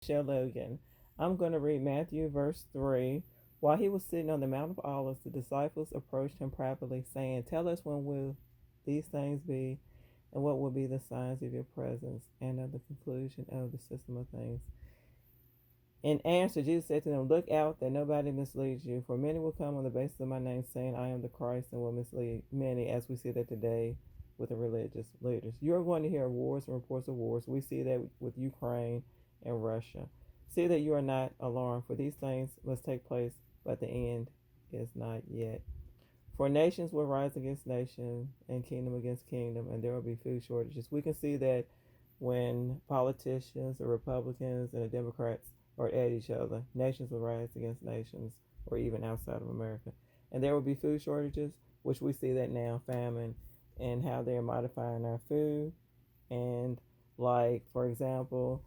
Michelle Logan. I'm going to read Matthew verse 3. While he was sitting on the Mount of Olives, the disciples approached him privately, saying, "Tell us, when will these things be, and what will be the signs of your presence and of the conclusion of the system of things?" In answer, Jesus said to them, "Look out that nobody misleads you, for many will come on the basis of my name, saying, 'I am the Christ,' and will mislead many," as we see that today with the religious leaders. You're going to hear wars and reports of wars. We see that with Ukraine and Russia. See that you are not alarmed, for these things must take place, but the end is not yet. For nations will rise against nation, and kingdom against kingdom, and there will be food shortages. We can see that when politicians, the Republicans, and the Democrats are at each other, nations will rise against nations, or even outside of America. And there will be food shortages, which we see that now, famine, and how they're modifying our food. And, like, for example,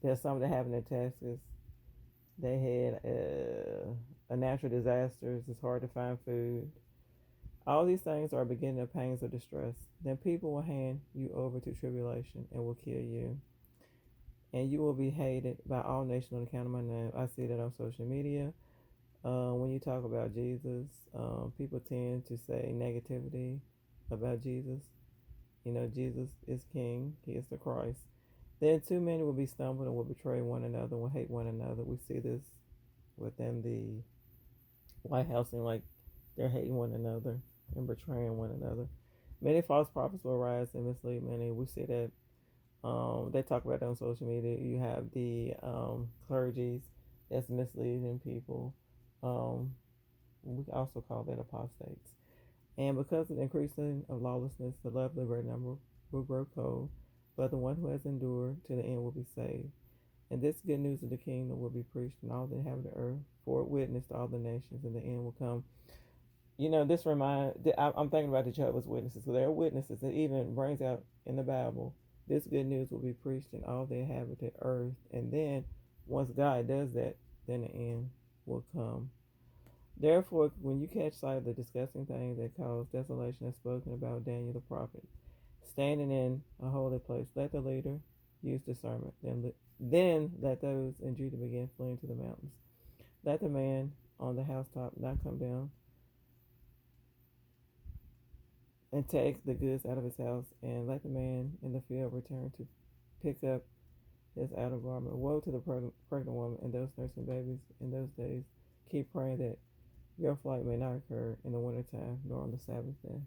there's something that happened in Texas. They had a natural disaster. It's hard to find food. All these things are beginning of pangs of distress. Then people will hand you over to tribulation and will kill you. And you will be hated by all nations on account of my name. I see that on social media. When you talk about Jesus, people tend to say negativity about Jesus. You know, Jesus is King, He is the Christ. Then too many will be stumbled and will betray one another and will hate one another. We see this within the White House, and like they're hating one another and betraying one another. Many false prophets will rise and mislead many. We see that they talk about that on social media. You have the clergies that's misleading people. Um, we also call that apostates. And because of the increasing of lawlessness, the love of the great number will grow cold. But the one who has endured to the end will be saved. And this good news of the kingdom will be preached in all the inhabitants of the earth for a witness to all the nations, and the end will come. You know, this I'm thinking about the Jehovah's Witnesses. So there are witnesses that even brings out in the Bible. This good news will be preached in all the inhabited earth, and then once God does that, then the end will come. Therefore, when you catch sight of the disgusting thing that caused desolation as spoken about Daniel the prophet, standing in a holy place, let the leader use discernment. Then let those in Judah begin fleeing to the mountains. Let the man on the housetop not come down and take the goods out of his house, and let the man in the field return to pick up his outer garment. Woe to the pregnant woman and those nursing babies in those days. Keep praying that your flight may not occur in the wintertime nor on the Sabbath day.